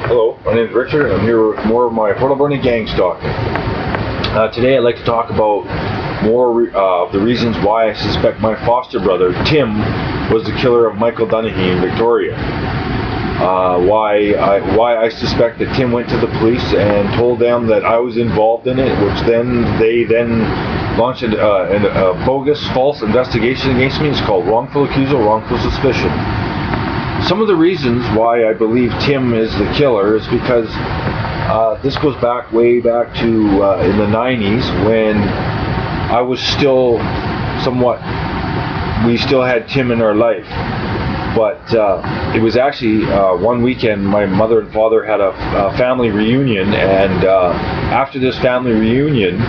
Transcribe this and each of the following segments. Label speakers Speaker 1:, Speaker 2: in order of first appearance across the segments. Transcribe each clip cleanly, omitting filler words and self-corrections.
Speaker 1: Hello, my name is Richard, and I'm here with more of my Alberni gang stalking. Today I'd like to talk about more of the reasons why I suspect my foster brother, Tim, was the killer of Michael Dunahee in Victoria. Why I suspect that Tim went to the police and told them that I was involved in it, which they launched a bogus, false investigation against me. It's called wrongful accusal, wrongful suspicion. Some of the reasons why I believe Tim is the killer is because this goes way back to in the 90s when I was still we still had Tim in our life. But it was actually one weekend my mother and father had a family reunion, and after this family reunion,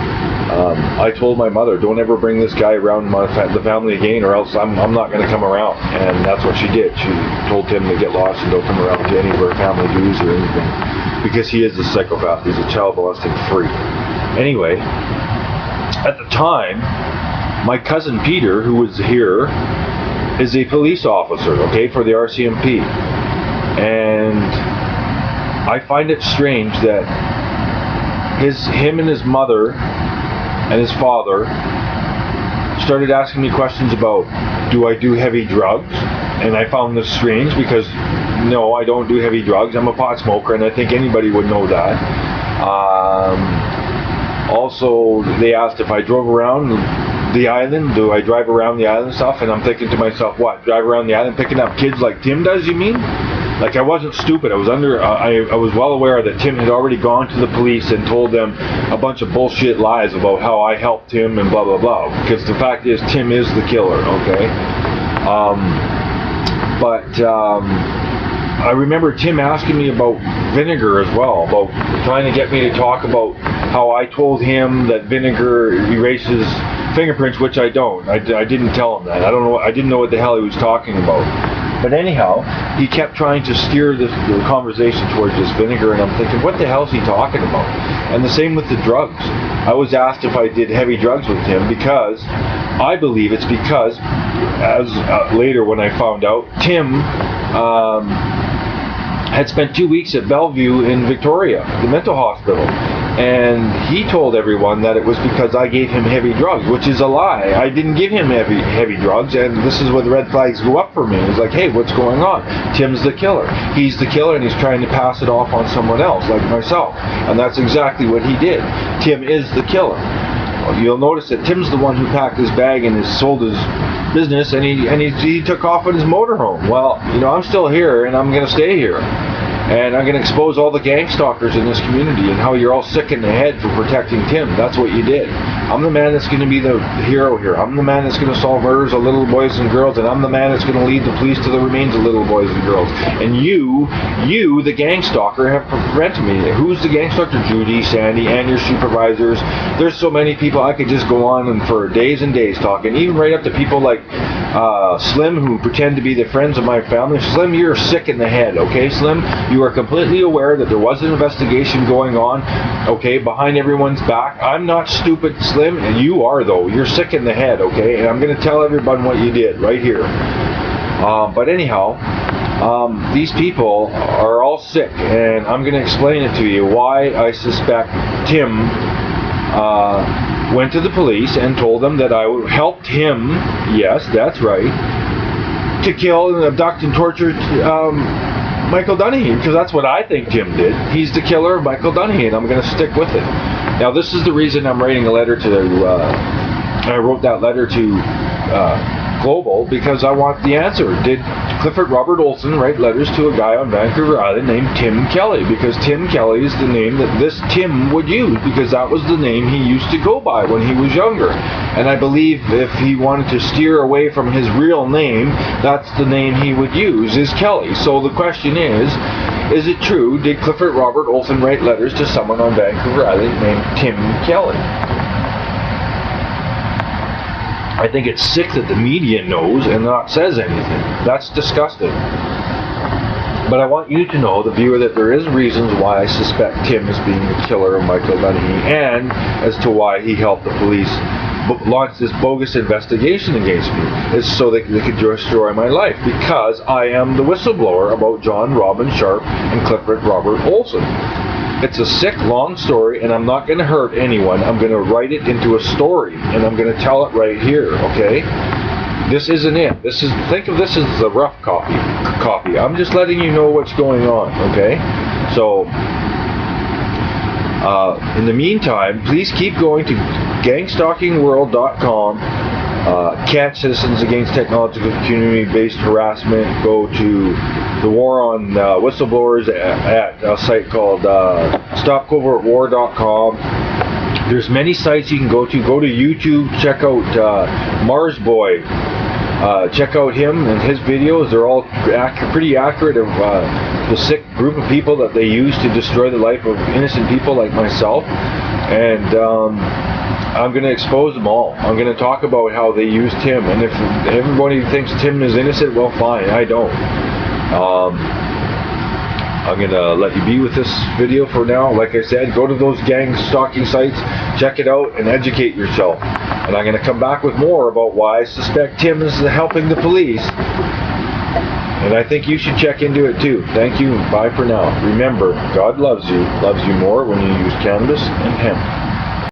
Speaker 1: I told my mother, don't ever bring this guy around the family again, or else I'm not going to come around. And that's what she did. She told Tim to get lost and don't come around to any of our family dues or anything, because he is a psychopath. He's a child molesting freak. Anyway, at the time, my cousin Peter, who was here, is a police officer, okay, for the RCMP. And I find it strange that him and his mother and his father started asking me questions about, do I do heavy drugs? And I found this strange because no, I don't do heavy drugs. I'm a pot smoker, and I think anybody would know that. Also, they asked if I drove around the island. Do I drive around the island and stuff? And I'm thinking to myself, what? Drive around the island picking up kids like Tim does, you mean? Like, I wasn't stupid. I was I was well aware that Tim had already gone to the police and told them a bunch of bullshit lies about how I helped him and blah blah blah. Because the fact is, Tim is the killer, okay? I remember Tim asking me about vinegar as well, about trying to get me to talk about how I told him that vinegar erases fingerprints, which I don't. I didn't tell him that. I didn't know what the hell he was talking about. But anyhow, he kept trying to steer the conversation towards this vinegar, and I'm thinking, what the hell is he talking about? And the same with the drugs. I was asked if I did heavy drugs with him because I believe it's because, as later when I found out, Tim had spent 2 weeks at Bellevue in Victoria, the mental hospital. And he told everyone that it was because I gave him heavy drugs, which is a lie. I didn't give him heavy drugs, and this is where the red flags go up for me. It's like, hey, what's going on? Tim's the killer. He's the killer, and he's trying to pass it off on someone else, like myself. And that's exactly what he did. Tim is the killer. You'll notice that Tim's the one who packed his bag and sold his business, and he took off in his motorhome. Well, I'm still here, and I'm going to stay here. And I'm going to expose all the gang stalkers in this community and how you're all sick in the head for protecting Tim. That's what you did. I'm the man that's going to be the hero here. I'm the man that's going to solve murders of little boys and girls, and I'm the man that's going to lead the police to the remains of little boys and girls. And you, the gang stalker, have prevented me. Who's the gang stalker? Judy, Sandy, and your supervisors. There's so many people. I could just go on and for days and days talking, even right up to people like Slim, who pretend to be the friends of my family. Slim, you're sick in the head, okay, Slim? You are completely aware that there was an investigation going on, okay, behind everyone's back. I'm not stupid, Slim, and you are, though. You're sick in the head, okay? And I'm going to tell everyone what you did right here. But anyhow, these people are all sick, and I'm going to explain it to you why I suspect Tim went to the police and told them that I helped him, yes, that's right, to kill and abduct and torture Michael Dunahee, because that's what I think Tim did. He's the killer of Michael Dunahee, and I'm going to stick with it. Now, this is the reason I'm writing a letter to I wrote that letter to Global, because I want the answer. Did Clifford Robert Olson write letters to a guy on Vancouver Island named Tim Kelly? Because Tim Kelly is the name that this Tim would use, because that was the name he used to go by when he was younger. And I believe if he wanted to steer away from his real name, that's the name he would use, is Kelly. So the question is it true? Did Clifford Robert Olson write letters to someone on Vancouver Island named Tim Kelly? I think it's sick that the media knows and not says anything. That's disgusting. But I want you to know, the viewer, that there is reasons why I suspect Tim as being the killer of Michael Dunahee, and as to why he helped the police launched this bogus investigation against me. It's so they could destroy my life, because I am the whistleblower about John Robin Sharp and Clifford Robert Olson. It's a sick, long story, and I'm not going to hurt anyone. I'm going to write it into a story, and I'm going to tell it right here, okay? This isn't it. Think of this as the rough copy. I'm just letting you know what's going on, okay? So, in the meantime, please keep going to gangstalkingworld.com. Catch Citizens Against Technological Community-Based Harassment. Go to the War on Whistleblowers at a site called stopcovertwar.com. There's many sites you can go to. Go to YouTube. Check out Mars Boy. Check out him and his videos. They're all pretty accurate of the sick group of people that they use to destroy the life of innocent people like myself. And I'm going to expose them all. I'm going to talk about how they used Tim. And if everybody thinks Tim is innocent, well, fine. I don't. I'm going to let you be with this video for now. Like I said, go to those gang stalking sites, check it out, and educate yourself. And I'm going to come back with more about why I suspect Tim is helping the police. And I think you should check into it too. Thank you, and bye for now. Remember, God loves you more when you use cannabis and hemp.